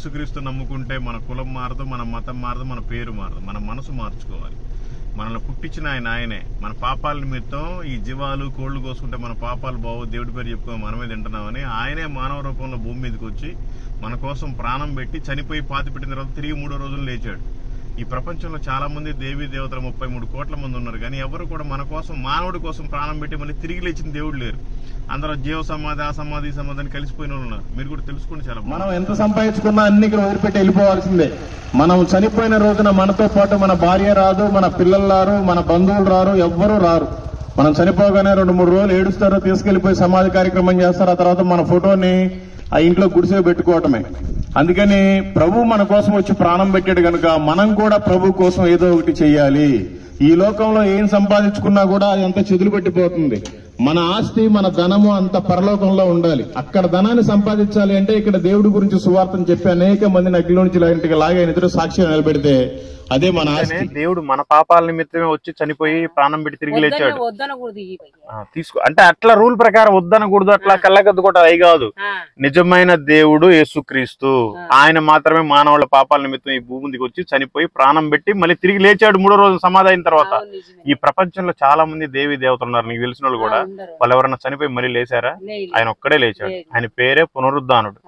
యేసుక్రీస్తు నమ్ముకుంటే మన కులం మారదు, మన మతం మారదు, మన పేరు మారదు, మన మనసు మార్చుకోవాలి. మనల్ని పుట్టించిన ఆయనే. మన పాపాల నిమిత్తం ఈ జీవాలు కోళ్లు కోసుకుంటే మన పాపాలు బావు, దేవుడి పేరు చెప్పుకొని మనమే తింటున్నామని ఆయనే మానవ రూపంలో భూమి మీదకి వచ్చి మన కోసం ప్రాణం పెట్టి చనిపోయి పాతి పెట్టిన తర్వాత తిరిగి 3వ రోజులు లేచాడు. ఈ ప్రపంచంలో చాలా మంది దేవీ దేవతలు 33 కోట్ల మంది ఉన్నారు, కానీ ఎవరు కూడా మన కోసం, మానవుడి కోసం ప్రాణం పెట్టి మళ్ళీ తిరిగి లేచిన దేవుడు లేరు. అందరూ జీవ సమాధి, ఆ సమాధి, ఈ సమాధి అని కలిసిపోయిన వాళ్ళు ఉన్నారు. మీరు కూడా తెలుసుకోండి. చాలా మనం ఎంత సంపాదించుకున్నా అన్ని ఇక్కడ వదిలిపెట్టి వెళ్ళిపోవాల్సిందే. మనం చనిపోయిన రోజున మనతో పాటు మన భార్య రాదు, మన పిల్లలు రారు, మన బంధువులు రారు, ఎవ్వరూ రారు. మనం చనిపోగానే 2-3 రోజులు ఏడుస్తారు, తీసుకెళ్లిపోయి సమాధి కార్యక్రమం చేస్తారు. ఆ తర్వాత మన ఫోటోని ఆ ఇంట్లో గుడిసె పెట్టుకోవటమే. అందుకని ప్రభు మన కోసం వచ్చి ప్రాణం పెట్టాడు కనుక మనం కూడా ప్రభు కోసం ఏదో ఒకటి చెయ్యాలి. ఈ లోకంలో ఏం సంపాదించుకున్నా కూడా అది అంత చెదులు పెట్టిపోతుంది. మన ఆస్తి, మన ధనము అంత పరలోకంలో ఉండాలి. అక్కడ ధనాన్ని సంపాదించాలి అంటే ఇక్కడ దేవుడి గురించి సువార్తను చెప్పి అనేక మందిని అగ్నిలో నుంచి ఇంటికి లాగే ఎదురు సాక్ష్యం నిలబెడితే అదే మన ఆస్తి. దేవుడు మన పాపాల నిమిత్తమే వచ్చి చనిపోయి ప్రాణం పెట్టి తిరిగి లేచాడు. తీసుకో అంటే అట్లా రూల్ ప్రకారం వద్దనకూడదు, అట్లా కళ్ళగద్దు కూడా అయి కాదు. నిజమైన దేవుడు యేసుక్రీస్తు, ఆయన మాత్రమే మానవుల పాపాల నిమిత్తం ఈ భూమి మీదకి వచ్చి చనిపోయి ప్రాణం పెట్టి మళ్ళీ తిరిగి లేచాడు 3వ రోజు సమాధి అయిన తర్వాత. ఈ ప్రపంచంలో చాలా మంది దేవీ దేవతలు ఉన్నారు, నీకు తెలిసిన వాళ్ళు కూడా. వాళ్ళు ఎవరన్నా చనిపోయి మళ్ళీ లేచారా? ఆయన ఒక్కడే లేచాడు. ఆయన పేరే పునరుద్ధానుడు.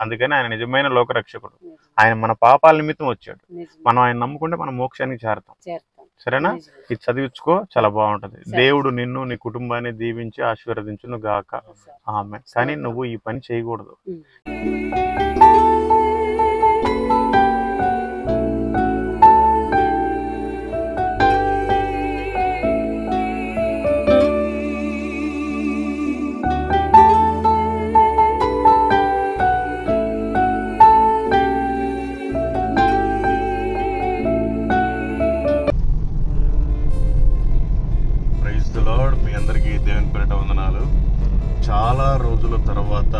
అందుకని ఆయన నిజమైన లోకరక్షకుడు. ఆయన మన పాపాల నిమిత్తం వచ్చాడు. మనం ఆయన నమ్ముకుంటే మనం మోక్షానికి చేరతాం. సరేనా? ఇది చదివించుకో, చాలా బాగుంటది. దేవుడు నిన్ను, నీ కుటుంబాన్ని దీవించి ఆశీర్వదించును గాక. ఆమె. కానీ నువ్వు ఈ పని చేయకూడదు. మీ అందరికీ దేవుని పేరిట వందనాలు. చాలా రోజుల తర్వాత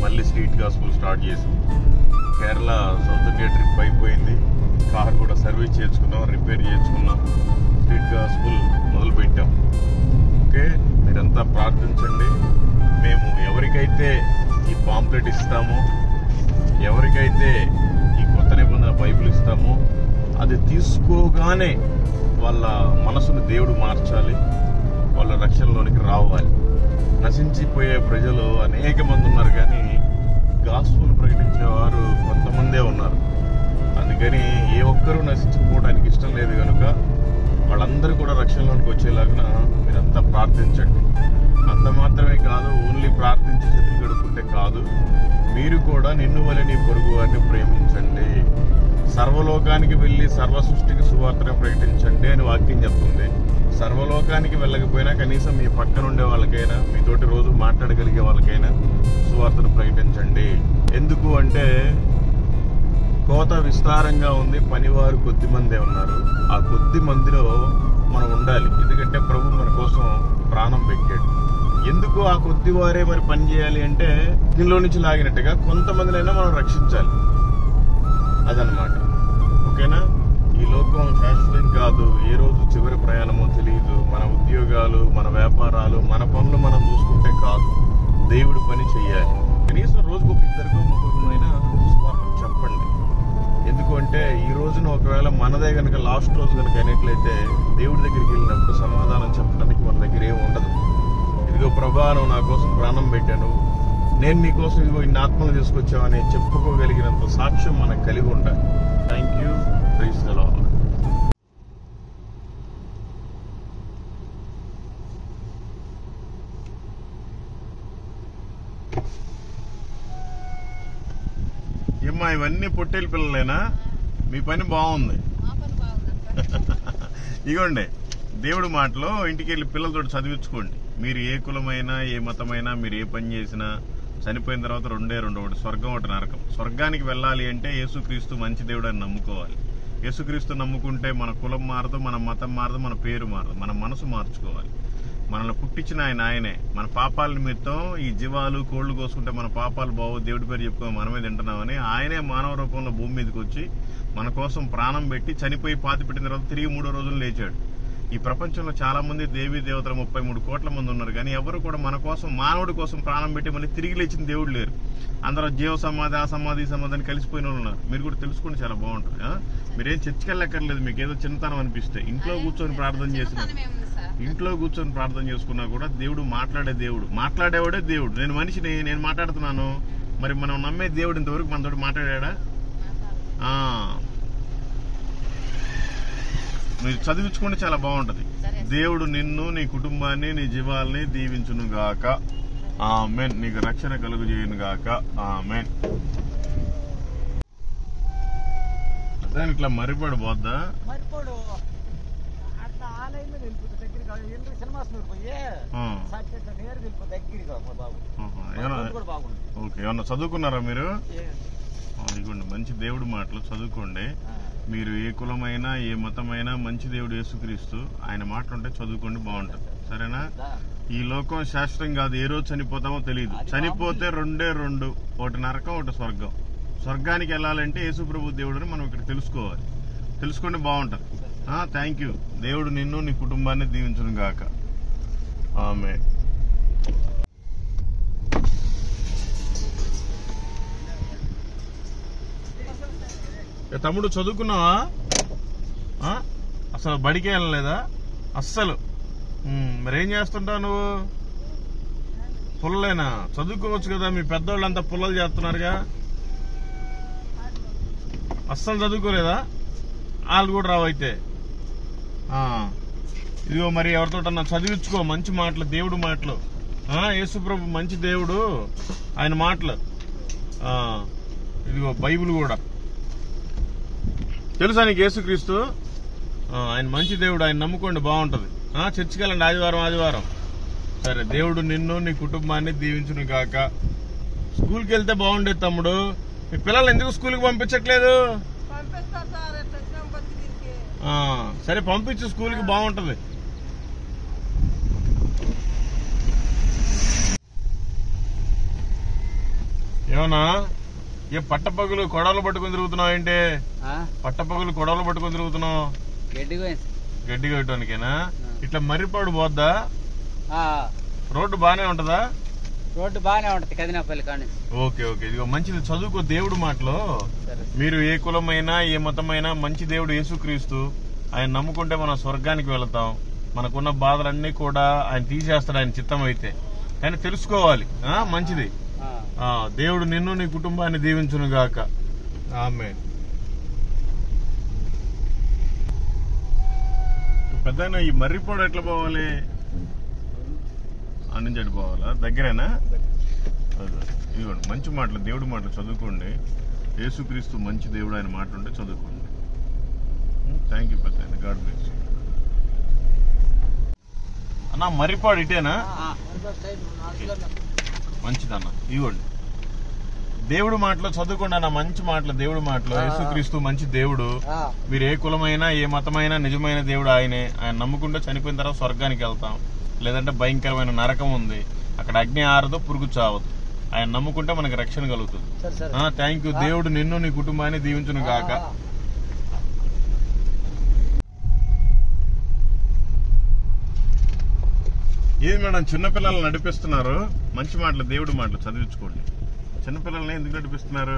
మళ్ళీ స్ట్రీట్ గాస్పుల్ స్టార్ట్ చేసాం. కేరళ సౌత్ ఇండియా ట్రిప్ అయిపోయింది. కార్ కూడా సర్వీస్ చేసుకున్నాం, రిపేర్ చేసుకున్నాం, స్ట్రీట్ గాస్పుల్ మొదలు పెట్టాం. ఓకే, మీరంతా ప్రార్థించండి. మేము ఎవరికైతే ఈ పాంప్లెట్ ఇస్తామో, ఎవరికైతే ఈ కొత్త నిబంధన బైబిల్ ఇస్తామో, అది తీసుకోగానే వాళ్ళ మనసును దేవుడు మార్చాలి, వాళ్ళ రక్షణలోనికి రావాలి. నశించిపోయే ప్రజలు అనేక మంది ఉన్నారు, కానీ గాస్పుల్ ప్రకటించేవారు కొంతమందే ఉన్నారు. అందుకని ఏ ఒక్కరూ నశించుకోవడానికి ఇష్టం లేదు కనుక వాళ్ళందరూ కూడా రక్షణలోనికి వచ్చేలాగా మీరంతా ప్రార్థించండి. అంత మాత్రమే కాదు, ఓన్లీ ప్రార్థించి చేతులు కడుక్కుంటే కాదు, మీరు కూడా నిన్ను వలె నీ పొరుగు వారిని ప్రేమించండి, సర్వలోకానికి వెళ్ళి సర్వ సృష్టికి సువార్తను ప్రకటించండి అని వాక్యం చెప్తుంది. సర్వలోకానికి వెళ్ళకపోయినా కనీసం మీ పక్కన ఉండే వాళ్ళకైనా, మీతోటి రోజు మాట్లాడగలిగే వాళ్ళకైనా సువార్తను ప్రకటించండి. ఎందుకు అంటే కోత విస్తారంగా ఉంది, పనివారు కొద్ది మందే ఉన్నారు. ఆ కొద్ది మందిలో మనం ఉండాలి. ఎందుకంటే ప్రభు మన కోసం ప్రాణం పెట్టాడు. ఎందుకు ఆ కొద్ది వారే మరి పని చేయాలి అంటే, దీనిలో నుంచి లాగినట్టుగా కొంతమందినైనా మనం రక్షించాలి. అదనమాట. ఓకేనా? ఈ లోకం శాశ్వతం కాదు. ఏ రోజు చివరి ప్రయాణమో తెలియదు. మన ఉద్యోగాలు, మన వ్యాపారాలు, మన పనులు మనం చూసుకుంటే కాదు, దేవుడి పని చెయ్యాలి. కనీసం రోజుకు 2-3 స్వార్థం చెప్పండి. ఎందుకంటే ఈ రోజున ఒకవేళ మనదే కనుక లాస్ట్ రోజు కనుక అయినట్లయితే దేవుడి దగ్గరికి వెళ్ళినప్పుడు సమాధానం చెప్పడానికి మన దగ్గర ఏమి ఉండదు. ఇదిగో ప్రభా, నువ్వు నా కోసం ప్రాణం పెట్టాను, నేను నీకోసం ఇదిగో ఇన్ని ఆత్మలు తీసుకొచ్చావని చెప్పుకోగలిగినంత సాక్ష్యం మనకు కలిగి ఉండాలి. Thank you. Praise the lord. ఏమ్మా, ఇవన్నీ పొట్టేలు పిల్లలేనా? మీ పని బాగుంది. ఇగోండి, దేవుడి మాటలో ఇంటికి వెళ్ళి పిల్లలతో చదివించుకోండి. మీరు ఏ కులమైనా, ఏ మతమైనా, మీరు ఏ పని చేసినా చనిపోయిన తర్వాత రెండే ఒకటి స్వర్గం, ఒకటి నరకం. స్వర్గానికి వెళ్ళాలి అంటే యేసుక్రీస్తు మంచి దేవుడు అని నమ్ముకోవాలి. యేసుక్రీస్తు నమ్ముకుంటే మన కులం మారదు, మన మతం మారదు, మన పేరు మారదు, మన మనసు మార్చుకోవాలి. మనల్ని పుట్టించిన ఆయనే. మన పాపాల నిమిత్తం ఈ జీవాలు కోళ్లు కోసుకుంటే మన పాపాలు బావు, దేవుడి పేరు చెప్పుకొని మనమే తింటున్నామని ఆయనే మానవ రూపంలో భూమి మీదకి వచ్చి మన కోసం ప్రాణం పెట్టి చనిపోయి పాతి పెట్టిన తర్వాత తిరిగి 3వ రోజులు లేచాడు. ఈ ప్రపంచంలో చాలా మంది దేవీ దేవతలు 33 కోట్ల మంది ఉన్నారు, కానీ ఎవరు కూడా మన కోసం, మానవుడి కోసం ప్రాణం పెట్టి మళ్ళీ తిరిగి లేచిన దేవుడు లేరు. అందరూ జీవ సమాధి, ఆ సమాధి, ఈ సమాధి అని కలిసిపోయిన వాళ్ళు ఉన్నారు. మీరు కూడా తెలుసుకుంటే చాలా బాగుంటుంది. మీరేం చర్చికి వెళ్ళక్కర్లేదు. మీకు ఏదో చిన్నతనం అనిపిస్తే ఇంట్లో కూర్చొని ప్రార్థన చేసుకున్నా కూడా దేవుడు మాట్లాడే దేవుడు, మాట్లాడేవాడే దేవుడు. నేను మనిషిని, నేను మాట్లాడుతున్నాను. మరి మనం నమ్మే దేవుడు ఇంతవరకు మనతోటి మాట్లాడా? మీరు చదివించుకుంటే చాలా బాగుంటది. దేవుడు నిన్ను, నీ కుటుంబాన్ని, నీ జీవాల్ని దీవించును గాక. ఆమేన్. నీకు రక్షణ కలుగు చేయను గాక. ఆమేన్. అదే ఇట్లా మరిపడు పోద్దా? ఓకే, ఏమన్నా చదువుకున్నారా మీరు? ఇదిగోండి మంచి దేవుడి మాటలు చదువుకోండి. మీరు ఏ కులమైనా, ఏ మతమైనా, మంచి దేవుడు యేసుక్రీస్తు, ఆయన మాటలుంటే చదువుకోండి, బాగుంటది. సరేనా? ఈ లోకం శాశ్వతం కాదు. ఏ రోజు చనిపోతామో తెలియదు. చనిపోతే రెండే రెండు, ఒకటి నరకం, ఒకటి స్వర్గం. స్వర్గానికి వెళ్ళాలంటే యేసు ప్రభు దేవుడు మనం ఇక్కడ తెలుసుకోవాలి. తెలుసుకోండి, బాగుంటది. Thank you. దేవుడు నిన్ను, నీ కుటుంబాన్ని దీవించును గాక. ఆమేన్. తమ్ముడు చదువుకున్నావా? అసలు బడికే వెళ్ళలేదా అస్సలు? మరేం చేస్తుంటావు నువ్వు? పుల్లలేనా? చదువుకోవచ్చు కదా, మీ పెద్దోళ్ళంతా పుల్లలు చేస్తున్నారుగా. అస్సలు చదువుకోలేదా? వాళ్ళు కూడా రావు అయితే. ఇదిగో మరి ఎవరితోటన్నా చదివించుకో మంచి మాటలు, దేవుడు మాటలు. యేసుప్రభు మంచి దేవుడు, ఆయన మాటలు. ఇదిగో బైబిల్ కూడా తెలుసా నీకు? యేసుక్రీస్తు ఆయన మంచి దేవుడు, ఆయన నమ్ముకోండి, బాగుంటది. చర్చికి వెళ్ళండి ఆదివారం. సరే, దేవుడు నిన్ను, నీ కుటుంబాన్ని దీవించును గాక. స్కూల్కి వెళ్తే బాగుండేది తమ్ముడు. మీ పిల్లలు ఎందుకు స్కూల్కి పంపించట్లేదు? సరే పంపించు, స్కూల్కి బాగుంటది. ఏమన్నా పట్టపగులు కొడవలు పట్టుకుని తిరుగుతున్నావు ఏంటి? పట్టపగులు కొడవలు పట్టుకుని తిరుగుతున్నావు? గడ్డి కొట్టడానికేనా? ఇట్లా మర్రిపాడు పోద్దా? రోడ్డు బానే ఉంటదా? రోడ్డు బానే ఉంటది కదినాపల్లి కానీ. ఓకే ఓకే, ఇదిగో మంచిది చదువుకో దేవుడు మాటలు. మీరు ఏ కులమైనా, ఏ మతమైనా, మంచి దేవుడు యేసుక్రీస్తు, ఆయన నమ్ముకుంటే మనం స్వర్గానికి వెళతాం. మనకున్న బాధలన్నీ కూడా ఆయన తీసేస్తాడు, ఆయన చిత్తం అయితే. కానీ తెలుసుకోవాలి. మంచిది. దేవుడు నిన్ను, నీ కుటుంబాన్ని దీవించును గాక. ఆమేన్. పెద్దయినా ఈ మర్రిపోడు ఎట్లా పోవాలి? నుంచి అటు పోవాలా? దగ్గరేనా? ఇదిగోండి మంచి మాటలు, దేవుడి మాటలు చదువుకోండి. యేసుక్రీస్తు మంచి దేవుడు, ఆయన మాటలు ఉంటే చదువుకోండి. థ్యాంక్ యూ పెద్దయినా. God bless you. అన్నా మర్రిపాడు ఇటేనా? మంచిదన్న. ఇవ్వండి దేవుడు మాటలు చదువుకోండి అన్న, మంచి మాటలు, దేవుడు మాటలు. యేసుక్రీస్తు మంచి దేవుడు. మీరు ఏ కులమైనా, ఏ మతమైనా, నిజమైన దేవుడు ఆయనే. ఆయన నమ్ముకుంటే చనిపోయిన తర్వాత స్వర్గానికి వెళ్తాం, లేదంటే భయంకరమైన నరకం ఉంది, అక్కడ అగ్ని ఆరదు, పురుగు చావదు. ఆయన నమ్ముకుంటే మనకి రక్షణ కలుగుతుంది. Thank you. దేవుడు నిన్ను, నీ కుటుంబాన్ని దీవించును గాక. ఏది మేడం చిన్నపిల్లలు నడిపిస్తున్నారు? మంచి మాటలు, దేవుడి మాటలు చదివించుకోండి. చిన్నపిల్లల్ని ఎందుకు నడిపిస్తున్నారు?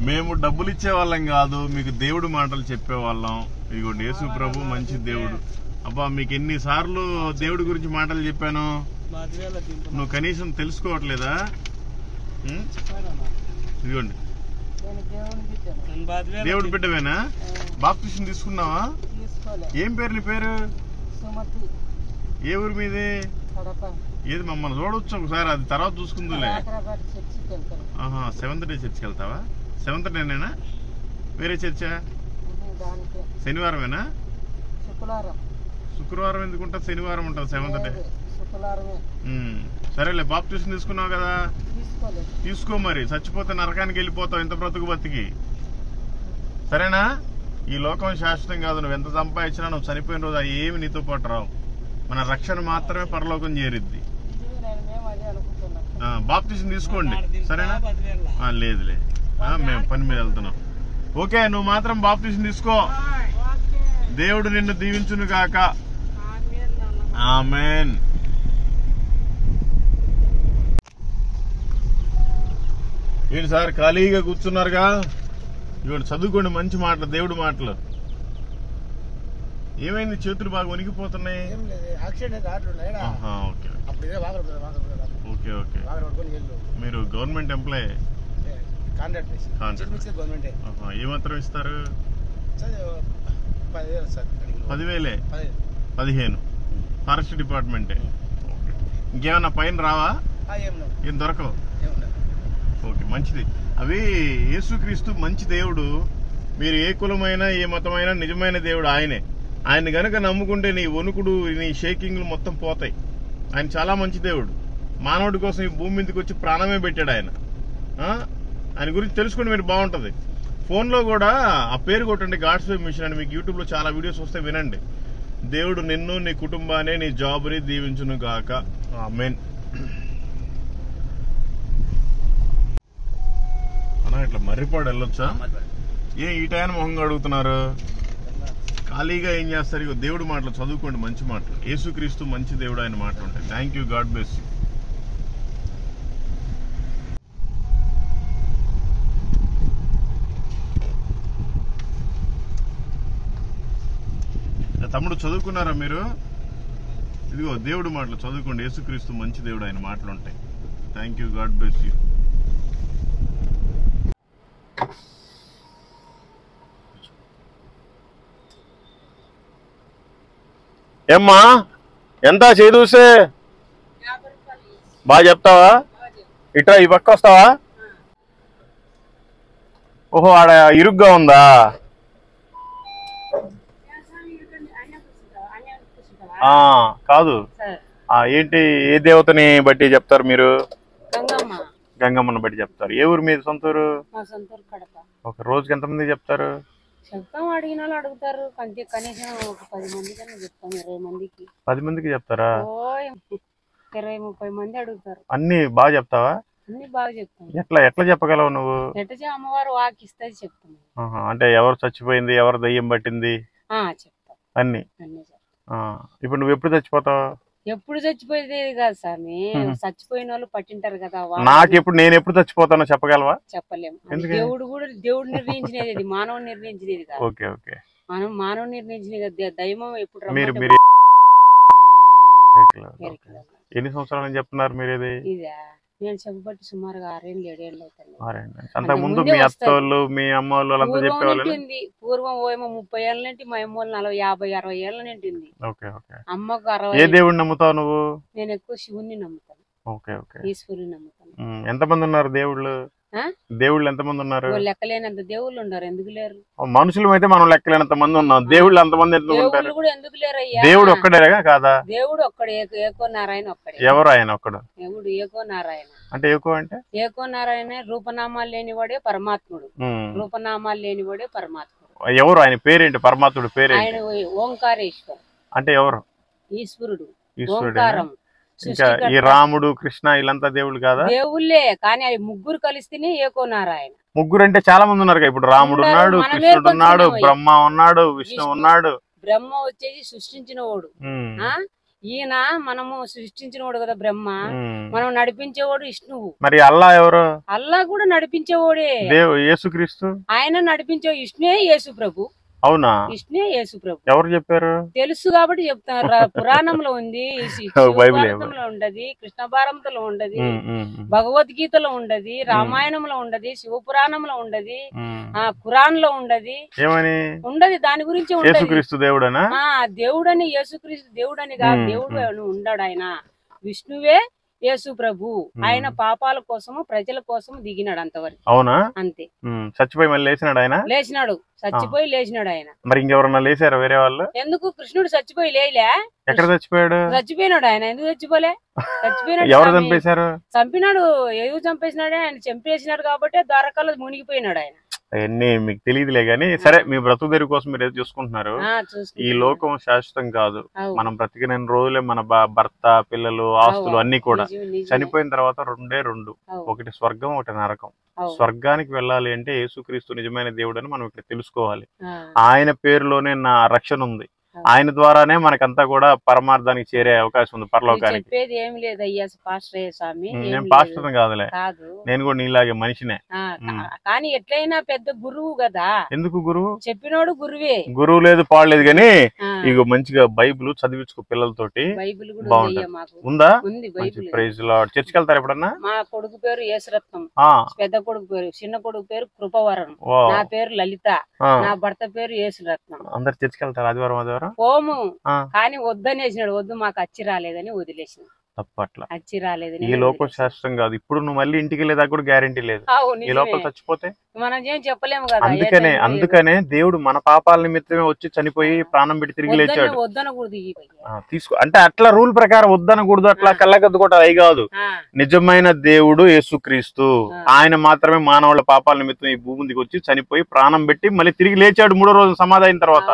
మేము డబ్బులు ఇచ్చే వాళ్ళం కాదు, మీకు దేవుడి మాటలు చెప్పేవాళ్ళం. ఇదిగోండి యేసు ప్రభు మంచి దేవుడు. అబ్బా, మీకు ఎన్నిసార్లు దేవుడి గురించి మాటలు చెప్పాను, నువ్వు కనీసం తెలుసుకోవట్లేదా? ఇదిగోండి దేవుడి బిడ్డవేనా? బాప్టిజం తీసుకున్నావా? ఏం పేరు నీ పేరు? ఏ ఊరు మీది? ఏది మమ్మల్ని చూడవచ్చు ఒకసారి, అది తర్వాత చూసుకుందులే. సెవెంత్ డే చర్చికి వెళ్తావా? సెవెంత్ డేనేనా? వేరే చర్చా? శనివారమేనా? శుక్రవారం ఎందుకుంటా? శనివారం ఉంటుంది సెవెంత్ డే. సరేలే, బాప్టిజం తీసుకున్నావు కదా, తీసుకో. మరి చచ్చిపోతే నరకానికి వెళ్ళిపోతావు ఇంత బ్రతుకు బతికి. సరేనా? ఈ లోకం శాశ్వతం కాదు. నువ్వు ఎంత సంపాదించినా నువ్వు చనిపోయిన రోజు అవి ఏమి నీతో పాటు రావు. మన రక్షణ మాత్రమే పరలోకం చేరిద్ది. బాప్తిజం తీసుకోండి, సరేనా? లేదులే, మేము పని మీద వెళ్తున్నాం. ఓకే, నువ్వు మాత్రం బాప్తిజం తీసుకో. దేవుడు నిన్ను దీవించును గాక. ఆమేన్. ఏంటి సార్ ఖాళీగా కూర్చున్నారుగా? ఇవాడు చదువుకోండి, మంచి మాటలు, దేవుడి మాటలు. ఏమైంది, చేతులు బాగా వణికిపోతున్నాయి? Okay okay. మీరు గవర్నమెంట్ ఎంప్లాయ్? ఏమాత్రం ఇస్తారు? 10,000? 15 ఫారెస్ట్ డిపార్ట్మెంటే. ఇంకేమన్నా పైన రావా? ఏం దొరకవు? ఓకే, మంచిది. అవి యేసుక్రీస్తు మంచి దేవుడు. మీరు ఏ కులమైనా ఏ మతమైనా నిజమైన దేవుడు ఆయనే. ఆయన గనక నమ్ముకుంటే నీ వణుకుడు, నీ షేకింగ్లు మొత్తం పోతాయి. ఆయన చాలా మంచి దేవుడు. మానవుడి కోసం ఈ భూమి మీదకి వచ్చి ప్రాణమే పెట్టాడు ఆయన. ఆయన గురించి తెలుసుకుంటే మీరు బాగుంటుంది. ఫోన్లో కూడా ఆ పేరు కొట్టండి, గాడ్స్ వే మిషన్ అని. మీకు యూట్యూబ్లో చాలా వీడియోస్ వస్తే వినండి. దేవుడు నిన్ను, నీ కుటుంబాన్ని, నీ జాబ్ని దీవించును గాక. ఆమేన్. అన్నా ఇట్లా మర్రిపాడు వెళ్ళొచ్చా? ఈ టైం మొహంగా అడుగుతున్నారు? ఖాళీగా ఏం చేస్తారు? ఇక దేవుడి మాటలు చదువుకోండి, మంచి మాటలు. యేసుక్రీస్తు మంచి దేవుడు, ఆయన మాటలు ఉంటాయి. Thank you, God bless you. తమ్ముడు చదువుకున్నారా మీరు? ఇదిగో దేవుడి మాటలు చదువుకోండి. యేసుక్రీస్తు మంచి దేవుడు, ఆయన మాటలు ఉంటాయి. Thank you, God bless you. ఏమ్మా, ఎంత చేదూసే? బాగా చెప్తావా? ఇట్లా ఈ పక్క వస్తావా? ఓహో, ఆడ ఇరుగ్గా ఉందా? కాదు, ఏంటి, ఏ దేవతని బట్టి చెప్తారు మీరు? గంగమ్మని బట్టి చెప్తారు. ఏ ఊరు మీది? సొంత ఊరు? ఒక రోజుకి ఎంతమంది చెప్తారు? చెప్తాం, అడిగిన వాళ్ళు అడుగుతారు. కనీసం ఒక 10 మంది కన్నా చెప్తాం. 20 మందికి. 10 మందికి చెప్తారా? 20-30 మంది అడుగుతారు. అన్ని బాగా చెప్తావా? అన్ని బాగా చెప్తాం. ఎట్లా చెప్పగలవు నువ్వు? ఎట్లా అమ్మవారు వాకిస్తుంది చెప్తాం. అంటే ఎవరు చచ్చిపోయింది, ఎవరు దయ్యం పట్టింది చెప్తాం. అన్ని. ఇప్పుడు నువ్వు ఎప్పుడు చచ్చిపోతావు? ఎప్పుడు చచ్చిపోయేది కాదు స్వామి, చచ్చిపోయిన వాళ్ళు పట్టింటారు కదా. నేను ఎప్పుడు చచ్చిపోతానో చెప్పగలవా? చెప్పలేము. దేవుడు కూడా దేవుడు నిర్ణయించినది, మానవుడు నిర్ణయించినది కాదు. Okay okay. మానవుడు నిర్ణయించినది. దైవం ఎప్పుడు ఎన్ని సంవత్సరాలు చెప్తున్నారు మీరు? ఇదా నేను చెప్పబట్టి సుమారుగా 6-7 ఏళ్ళు అవుతాయి. అంతకు ముందు మీ అత్తోళ్ళు, మీ అమ్మ వాళ్ళు వాళ్ళంతా చెప్పేవాళ్ళు? పూర్వం ఏమో 30 ఏళ్ళ నుండి, మా అమ్మ 40-50-60 ఏళ్ళ నుండి. అమ్మకు 60. ఏ దేవుడిని నమ్ముతావు నువ్వు? నేను ఎక్కువ శివుణ్ణి నమ్ముతాను. ఈశ్వరుని నమ్ముతాను. ఎంతమంది ఉన్నారు దేవుళ్ళు? ఎంతమంది ఉన్నారు? లెక్కలేనంత దేవుళ్ళు ఉన్నారు. ఎందుకు లేరు? మనుషులు అయితే మనం లెక్కలేనంత మంది ఉన్నాం. దేవుళ్ళు అంతమంది కూడా ఎందుకు లేరు అయ్యా? దేవుడు ఒక్కడేగా కాదా? దేవుడు ఒక్కడే, ఏకో నారాయణ ఒక్కడే. ఎవరు ఆయన ఒక్కడు? దేవుడు ఏకో నారాయణ. అంటే ఏకో నారాయణ రూపనామాలు లేనివాడే పరమాత్ముడు. రూపనామాలు లేనివాడే పరమాత్ముడు. ఎవరు ఆయన పేరేంటి? పరమాత్ముడు పేరు? ఆయన ఓంకారేశ్వర్. అంటే ఎవరు? ఈశ్వరుడు. ఓంకారం. ఇంకా ఈ రాముడు, కృష్ణ వీళ్ళంతా దేవుళ్ళు కాదా? దేవుళ్ళే, కానీ అవి ముగ్గురు కలిస్తేనే ఏకో నారాయణ. ముగ్గురు అంటే చాలా మంది ఉన్నారు. ఇప్పుడు రాముడు ఉన్నాడు, కృష్ణుడు ఉన్నాడు, బ్రహ్మ ఉన్నాడు, విష్ణు ఉన్నాడు. బ్రహ్మ వచ్చేసి సృష్టించిన వాడు. ఈయన మనము సృష్టించినవాడు కదా బ్రహ్మ, మనం నడిపించేవాడు విష్ణువు. మరి అల్లా ఎవరు? అల్లా కూడా నడిపించేవాడే యేసుక్రీస్తు. ఆయన నడిపించే విష్ణువే యేసు ప్రభు. అవునా? విష్ణువే యేసు ప్రభు. ఎవరు చెప్పారు? తెలుసు కాబట్టి చెప్తారు. పురాణంలో ఉంది, భారతంలో ఉండదు, కృష్ణ భారతంలో ఉండదు, భగవద్గీతలో ఉండదు, రామాయణంలో ఉండదు, శివపురాణంలో ఉండదు, ఖురాన్ లో ఉండదు. ఏమని ఉండదు? దాని గురించి యేసుక్రీస్తు దేవుడనా? దేవుడని, యేసుక్రీస్తు దేవుడని కాదు. దేవుడు ఉండాడు. ఆయన విష్ణువే యేసు ప్రభు. ఆయన పాపాల కోసము, ప్రజల కోసం దిగినాడు అంతవరకు. అవునా? అంతే. చచ్చిపోయి మళ్ళీ లేచినాడు ఆయన? లేచినాడు, చచ్చిపోయి లేచినాడు ఆయన. మరి ఇంకెవరన్నా లేచారా వేరే వాళ్ళు? ఎందుకు? కృష్ణుడు చచ్చిపోయి లేలే. ఎక్కడ చచ్చిపోయాడు? చచ్చిపోయినాడు ఆయన. ఎందుకు చచ్చిపోలే? చచ్చిపోయినాడు. ఎవరు చంపేశారు? చంపినాడు. ఎవరు చంపేసినాడే? ఆయన చంపేసినాడు కాబట్టి ద్వారకాలో మునిగిపోయినాడు ఆయన. అవన్నీ మీకు తెలియదులే గానీ, సరే మీ బ్రతుకు తెరువు కోసం మీరు ఏదో చూసుకుంటున్నారు. ఈ లోకం శాశ్వతం కాదు. మనం బ్రతికిన రోజులే మన భర్త, పిల్లలు, ఆస్తులు అన్ని కూడా చనిపోయిన తర్వాత రెండే రెండు, ఒకటి స్వర్గం, ఒకటి నరకం. స్వర్గానికి వెళ్ళాలి అంటే యేసుక్రీస్తు నిజమైన దేవుడు అని మనం ఇక్కడ తెలుసుకోవాలి. ఆయన పేరులోనే నా రక్షణ ఉంది. ఆయన ద్వారానే మనకంతా కూడా పరమార్థానికి చేరే అవకాశం ఉంది, పరలోకానికి. నేను పాస్టర్ కాదులే, నేను కూడా నీలాగే మనిషినే. కానీ ఎట్లయినా పెద్ద గురువు కదా. ఎందుకు గురువు? చెప్పినోడు గురువే. గురువు లేదు పాడలేదు కానీ ఇక మంచిగా బైబిల్ చదివించుకో పిల్లలతోటి. ఉందా? Praise lord. చర్చికి వెళ్తారు ఎప్పుడన్నా? మా కొడుకు పేరు యేసురత్నం, పెద్ద కొడుకు పేరు, చిన్న కొడుకు పేరు కృపవరం, నా పేరు లలిత, నా భర్త పేరు యేసురత్నం. అందరు చర్చికి వెళ్తారు ఆదివారం ఆదివారం? పోము, కానీ వద్దనేసినాడు. వద్దు మాకు అచ్చి రాలేదని వదిలేసిన. తప్పట్లా, అచ్చి రాలేదని. ఈ లోకం శాస్త్రం కాదు. ఇప్పుడు నువ్వు మళ్ళీ ఇంటికి వెళ్ళేదా కూడా గ్యారెంటీ లేదు. ఈ లోపల చచ్చిపోతే మనం ఏం చెప్పలేము కదా. అందుకనే దేవుడు మన పాపాల నిమిత్తమే వచ్చి చనిపోయి ప్రాణం పెట్టి తిరిగి లేచాడు. వద్దనకూడదు తీసుకో అంటే అట్లా రూల్ ప్రకారం వద్దనకూడదు, అట్లా కళ్ళగద్దుకోవటం అయి కాదు. నిజమైన దేవుడు యేసుక్రీస్తు, ఆయన మాత్రమే మానవుల పాపాల నిమిత్తం ఈ భూమి దిగి వచ్చి చనిపోయి ప్రాణం పెట్టి మళ్ళీ తిరిగి లేచాడు 3వ రోజు సమాధి అయిన తర్వాత.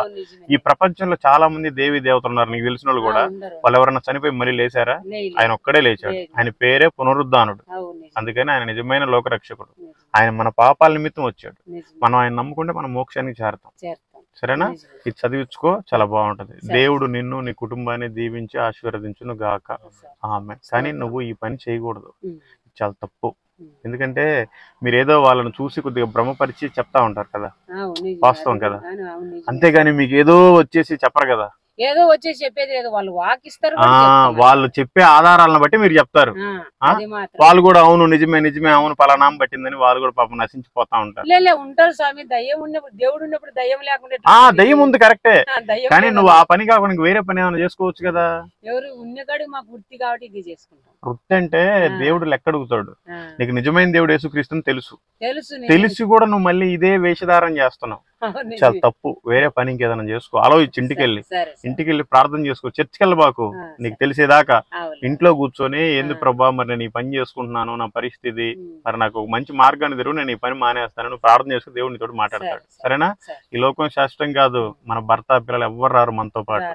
ఈ ప్రపంచంలో చాలా మంది దేవి దేవతలు ఉన్నారు, నీకు తెలిసిన వాళ్ళు కూడా. వాళ్ళు ఎవరన్నా చనిపోయి మళ్ళీ లేచారా? ఆయన ఒక్కడే లేచాడు. ఆయన పేరే పునరుద్ధానుడు. అందుకని ఆయన నిజమైన లోకరక్షకుడు. ఆయన మన పాపాల నిమిత్తం వచ్చాడు. మనం ఆయన నమ్ముకుంటే మనం మోక్షానికి చేరతాం. సరేనా? ఇది చదివించుకో, చాలా బాగుంటది. దేవుడు నిన్ను, నీ కుటుంబాన్ని దీవించి ఆశీర్వదించును గాక. ఆమె. కానీ నువ్వు ఈ పని చేయకూడదు, చాలా తప్పు. ఎందుకంటే మీరేదో వాళ్ళని చూసి కొద్దిగా భ్రమపరిచి చెప్తా ఉంటారు కదా, వాస్తవం కదా. అంతేగాని మీకు ఏదో వచ్చేసి చెప్పరు కదా. ఏదో వచ్చేసి చెప్పేది లేదు, వాళ్ళు వాకిస్తారు. వాళ్ళు చెప్పే ఆధారాలను బట్టి మీరు చెప్తారు. వాళ్ళు కూడా అవును నిజమే నిజమే అవును పలానామం పట్టిందని వాళ్ళు కూడా పాపం నశించిపోతా ఉంటారు. ఉంటారు స్వామి. దయ్యం ఉన్నప్పుడు, దేవుడు ఉన్నప్పుడు దయ్యం లేకుండా. దయ్యం ఉంది కరెక్టే, కానీ నువ్వు ఆ పని కాకుండా వేరే పని ఏమైనా చేసుకోవచ్చు కదా. ఎవరు ఉన్నకాడికి మాకు వృత్తి కాబట్టి ఇది చేసుకుంటాం. వృత్తి అంటే దేవుడు లెక్క అడుగుతాడు. నీకు నిజమైన దేవుడు యేసుక్రీస్తుని తెలుసు, తెలిసి కూడా నువ్వు మళ్ళీ ఇదే వేషధారం చేస్తున్నావు. చాలా తప్పు. వేరే పని ఇంకేదైనా చేసుకో. ఆలోచించి ఇంటికి వెళ్ళి ప్రార్థన చేసుకో. చర్చికి వెళ్ళబాకు, నీకు తెలిసేదాకా ఇంట్లో కూర్చొని ఏంది ప్రభా మరి నేను ఈ పని చేసుకుంటున్నాను, నా పరిస్థితి మరి నాకు ఒక మంచి మార్గాన్ని తెరువు, నేను ఈ పని మానేస్తాను, నువ్వు ప్రార్థన చేసుకుని దేవుడిని తోటి మాట్లాడతాడు. సరేనా? ఈ లోకం శాశ్వతం కాదు. మన భర్త పిల్లలు ఎవ్వరు రారు మనతో పాటు.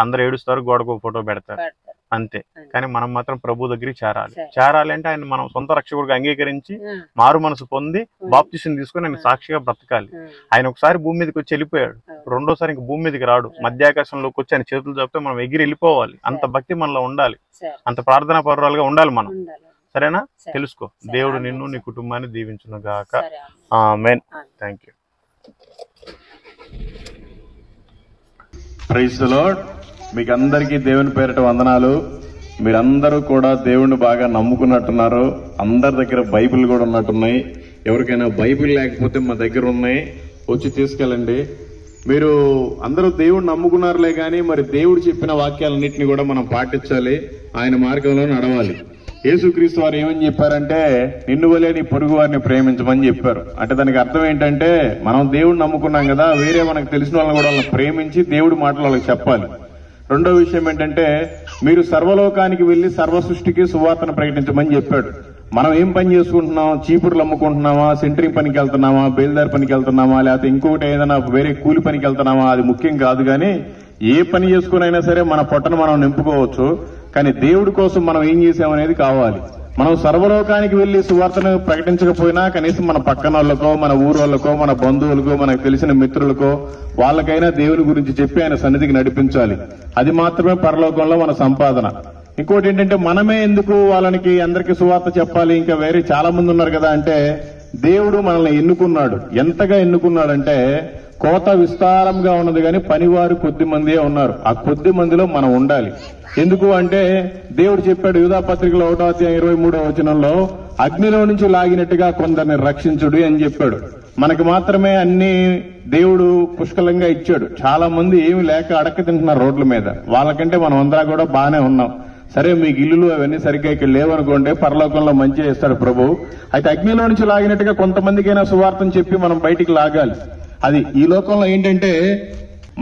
అందరు ఏడుస్తారు, గోడకు ఫోటో పెడతారు అంతే. కానీ మనం మాత్రం ప్రభు దగ్గరికి చేరాలి అంటే ఆయన మనం సొంత రక్షకుడిగా అంగీకరించి మారు మనసు పొంది బాప్తిసం తీసుకుని ఆయన సాక్షిగా బ్రతకాలి. ఆయన ఒకసారి భూమి మీదకి వచ్చి వెళ్ళిపోయాడు, రెండోసారి ఇంక భూమి మీదకి రాడు. మధ్యాకాశంలోకి వచ్చి ఆయన చేతులు చెప్తే మనం ఎగిరి వెళ్ళిపోవాలి. అంత భక్తి మనలో ఉండాలి, అంత ప్రార్థనా పరురాలుగా ఉండాలి మనం. సరేనా? తెలుసుకో. దేవుడు నిన్ను, నీ కుటుంబాన్ని దీవించును గాక. ఆమేన్. Thank you. Praise the Lord. మీకు అందరికీ దేవుని పేరిట వందనాలు. మీరందరూ కూడా దేవుణ్ణి బాగా నమ్ముకున్నట్టున్నారు. అందరి దగ్గర బైబిల్ కూడా ఉన్నట్టున్నాయి. ఎవరికైనా బైబిల్ లేకపోతే మా దగ్గర ఉన్నాయి, వచ్చి తీసుకెళ్ళండి. మీరు అందరూ దేవుడిని నమ్ముకున్నారులే కానీ మరి దేవుడు చెప్పిన వాక్యాలన్నింటినీ కూడా మనం పాటించాలి, ఆయన మార్గంలో నడవాలి. యేసుక్రీస్తు వారు ఏమని చెప్పారంటే నిన్ను వలే నీ పొరుగు వారిని ప్రేమించమని చెప్పారు. అంటే దానికి అర్థం ఏంటంటే మనం దేవుడిని నమ్ముకున్నాం కదా, వేరే మనకు తెలిసిన వాళ్ళని కూడా వాళ్ళని ప్రేమించి దేవుడి మాటలు వాళ్ళకి చెప్పాలి. రెండో విషయం ఏంటంటే మీరు సర్వలోకానికి వెళ్లి సర్వ సృష్టికి సువార్తను ప్రకటించమని చెప్పాడు. మనం ఏం పని చేసుకుంటున్నాం? చీపుర్లు అమ్ముకుంటున్నామా, సెంటరింగ్ పనికి వెళ్తున్నామా, బేల్దారి పనికి వెళ్తున్నామా, లేకపోతే ఇంకొకటి ఏదైనా వేరే కూలి పనికి వెళ్తున్నామా, అది ముఖ్యం కాదు. కానీ ఏ పని చేసుకునైనా సరే మన పొట్టను మనం నింపుకోవచ్చు. కానీ దేవుడి కోసం మనం ఏం చేసామనేది కావాలి. మనం సర్వలోకానికి వెళ్లి సువార్తను ప్రకటించకపోయినా కనీసం మన పక్కన వాళ్ళకో, మన ఊరోళ్ళకో, మన బంధువులకో, మనకు తెలిసిన మిత్రులకో వాళ్ళకైనా దేవుని గురించి చెప్పి ఆయన సన్నిధికి నడిపించాలి. అది మాత్రమే పరలోకంలో మన సంపాదన. ఇంకోటి ఏంటంటే మనమే ఎందుకు వాళ్ళకి అందరికీ సువార్త చెప్పాలి, ఇంకా వేరే చాలా మంది ఉన్నారు కదా అంటే దేవుడు మనల్ని ఎన్నుకున్నాడు. ఎంతగా ఎన్నుకున్నాడంటే కోత విస్తారంగా ఉన్నది కానీ పనివారు కొద్ది మందే ఉన్నారు. ఆ కొద్ది మందిలో మనం ఉండాలి. ఎందుకు అంటే దేవుడు చెప్పాడు యూదా పత్రికలో 1వ అధ్యాయం 23వ వచనంలో అగ్నిలో నుంచి లాగినట్టుగా కొందరిని రక్షించుడు అని చెప్పాడు. మనకి మాత్రమే అన్ని దేవుడు పుష్కలంగా ఇచ్చాడు. చాలా మంది ఏమి లేక అడక్క తింటున్నారు రోడ్ల మీద. వాళ్ళకంటే మనం అందరం కూడా బాగానే ఉన్నాం. సరే మీకు ఇల్లులు అవన్నీ సరిగ్గా ఇక్కడ లేవనుకోండి, పరలోకంలో మంచిగా ఇస్తాడు ప్రభు. అయితే అగ్నిలో నుంచి లాగినట్టుగా కొంతమందికైనా సువార్తను చెప్పి మనం బయటికి లాగాలి. అది ఈ లోకంలో ఏంటంటే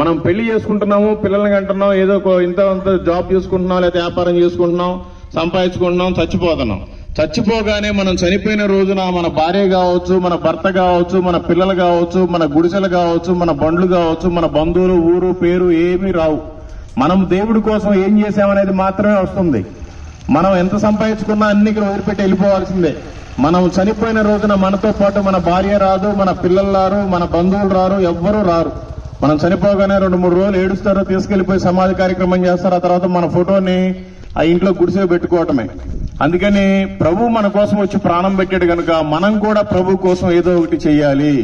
మనం పెళ్లి చేసుకుంటున్నాము, పిల్లల్ని కంటున్నాం, ఏదో ఇంత జాబ్ చేసుకుంటున్నాం, లేదా వ్యాపారం చేసుకుంటున్నాం, సంపాదించుకుంటున్నాం, చచ్చిపోతున్నాం. చచ్చిపోగానే మనం చనిపోయిన రోజున మన భార్య కావచ్చు, మన భర్త కావచ్చు, మన పిల్లలు కావచ్చు, మన గుడిసెలు కావచ్చు, మన బండ్లు కావచ్చు, మన బంధువులు, ఊరు పేరు ఏమీ రావు. మనం దేవుడి కోసం ఏం చేశామనేది మాత్రమే వస్తుంది. మనం ఎంత సంపాదించుకున్నా అన్ని ఇక్కడ వదిలిపెట్టి వెళ్ళిపోవాల్సిందే. మనం చనిపోయిన రోజున మనతో పాటు మన భార్య రాదు, మన పిల్లలు రారు, మన బంధువులు రారు, ఎవ్వరూ రారు. మనం చనిపోగానే 2-3 రోజులు ఏడుస్తారో, తీసుకెళ్లిపోయి సమాధి కార్యక్రమం చేస్తారు. ఆ తర్వాత మన ఫోటోని ఆ ఇంట్లో గుడిసె పెట్టుకోవటమే. అందుకని ప్రభు మన కోసం వచ్చి ప్రాణం పెట్టాడు కనుక మనం కూడా ప్రభు కోసం ఏదో ఒకటి చెయ్యాలి.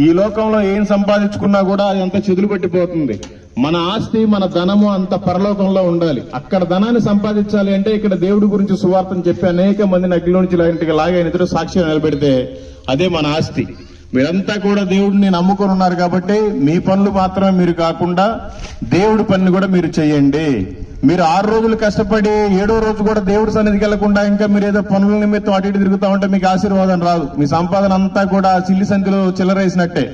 ఈ లోకంలో ఏం సంపాదించుకున్నా కూడా అది అంత చెదులు పెట్టిపోతుంది. మన ఆస్తి, మన ధనము అంత పరలోకంలో ఉండాలి. అక్కడ ధనాన్ని సంపాదించాలి అంటే ఇక్కడ దేవుడి గురించి సువార్తను చెప్పి అనేక మందిని అగ్నిలో నుంచి ఇంటికి లాగా ఆయన ఎదురు సాక్షిగా నిలబెడితే అదే మన ఆస్తి. మీరంతా కూడా దేవుడిని నమ్ముకొని ఉన్నారు కాబట్టి మీ పనులు మాత్రమే మీరు కాకుండా దేవుడి పనిని కూడా మీరు చేయండి. మీరు 6 రోజులు కష్టపడి 7వ రోజు కూడా దేవుడి సన్నిధికి వెళ్లకుండా ఇంకా మీరు ఏదో పనుల నిమిత్తం అటు ఇటు తిరుగుతా ఉంటే మీకు ఆశీర్వాదం రాదు. మీ సంపాదన అంతా కూడా చిల్లి సంతిలో చిల్లరేసినట్టే.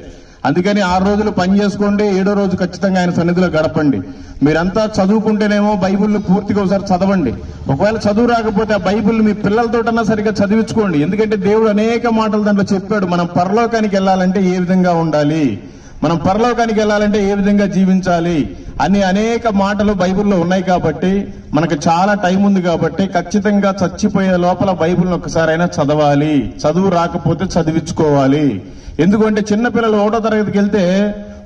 అందుకని 6 రోజులు పని చేసుకోండి, 7వ రోజు ఖచ్చితంగా ఆయన సన్నిధిలో గడపండి. మీరంతా చదువుకుంటేనేమో బైబిల్ పూర్తిగా ఒకసారి చదవండి. ఒకవేళ చదువు రాకపోతే ఆ బైబిల్ మీ పిల్లలతోటన్నా సరిగ్గా చదివించుకోండి. ఎందుకంటే దేవుడు అనేక మాటలు దాంట్లో చెప్పాడు. మనం పరలోకానికి వెళ్ళాలంటే ఏ విధంగా ఉండాలి, మనం పరలోకానికి వెళ్ళాలంటే ఏ విధంగా జీవించాలి అని అనేక మాటలు బైబిల్లో ఉన్నాయి. కాబట్టి మనకు చాలా టైం ఉంది కాబట్టి ఖచ్చితంగా చచ్చిపోయే లోపల బైబిల్ని ఒకసారైనా చదవాలి. చదువు రాకపోతే చదివించుకోవాలి. ఎందుకంటే చిన్నపిల్లలు 1వ తరగతికి వెళ్తే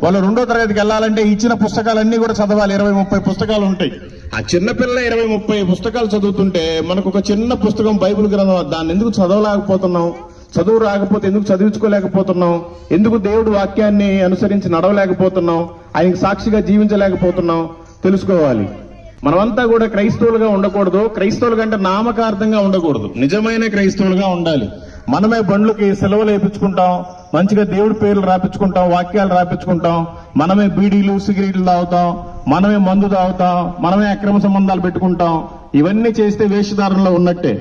వాళ్ళు 2వ తరగతికి వెళ్ళాలంటే ఇచ్చిన పుస్తకాలన్నీ కూడా చదవాలి. 20-30 పుస్తకాలు ఉంటాయి. ఆ చిన్నపిల్ల 20-30 పుస్తకాలు చదువుతుంటే మనకు ఒక చిన్న పుస్తకం బైబిల్ గ్రంథం, దాన్ని ఎందుకు చదవలేకపోతున్నాం? చదువు రాకపోతే ఎందుకు చదివించుకోలేకపోతున్నాం? ఎందుకు దేవుడి వాక్యాన్ని అనుసరించి నడవలేకపోతున్నాం? ఆయనకి సాక్షిగా జీవించలేకపోతున్నాం? తెలుసుకోవాలి. మనమంతా కూడా క్రైస్తవులుగా ఉండకూడదు. క్రైస్తవులు కంటే నామకార్థంగా ఉండకూడదు. నిజమైన క్రైస్తవులుగా ఉండాలి. మనమే బండ్లకి సెలవులు వేయించుకుంటాం, మంచిగా దేవుడి పేర్లు రాపించుకుంటాం, వాక్యాలు రాపించుకుంటాం, మనమే బీడీలు సిగరెట్లు తాగుతాం, మనమే మందు తాగుతాం, మనమే అక్రమ సంబంధాలు పెట్టుకుంటాం. ఇవన్నీ చేస్తే వేషధారణలో ఉన్నట్టే.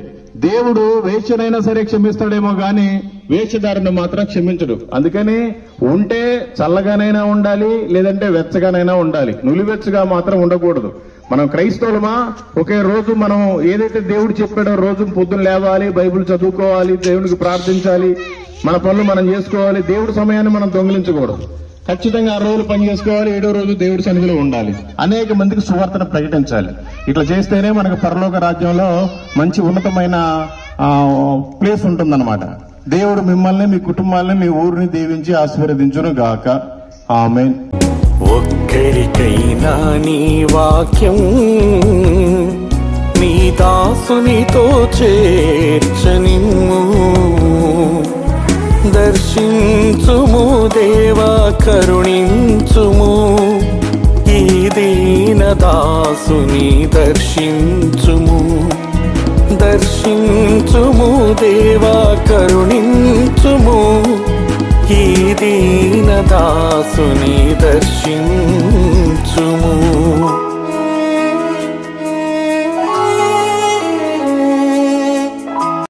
దేవుడు వేషనైనా సరే క్షమిస్తాడేమో గాని వేషధారణ మాత్రం క్షమించడు. అందుకని ఉంటే చల్లగానైనా ఉండాలి, లేదంటే వెచ్చగానైనా ఉండాలి. నులివెచ్చగా మాత్రం ఉండకూడదు. మనం క్రైస్తవులమా, ఒకే రోజు మనం ఏదైతే దేవుడు చెప్పాడో రోజు పొద్దున్న లేవాలి, బైబిల్ చదువుకోవాలి, దేవుడికి ప్రార్థించాలి, మన పనులు మనం చేసుకోవాలి. దేవుడి సమయాన్ని మనం దొంగిలించకూడదు. ఖచ్చితంగా 6 రోజులు పని చేసుకోవాలి, 7వ రోజు దేవుడి సన్నిధిలో ఉండాలి. అనేక మందికి సువార్తను ప్రకటించాలి. ఇట్లా చేస్తేనే మనకు పరలోక రాజ్యంలో మంచి ఉన్నతమైన ప్లేస్ ఉంటుందన్నమాట. దేవుడు మిమ్మల్ని, మీ కుటుంబాలని, మీ ఊరిని దీవించి ఆశీర్వదించును గాక. ఆమేన్. ఒక్కరికైనా నీ వాక్యం నీ దాసునితో చేర్చనిమ్ము. దర్శించుము దేవా, కరుణించుము. ఈ దీన దాసుని దర్శించుము. దర్శించుము దేవా, కరుణించుము. ఈ దీన దాసుని దర్శించుము.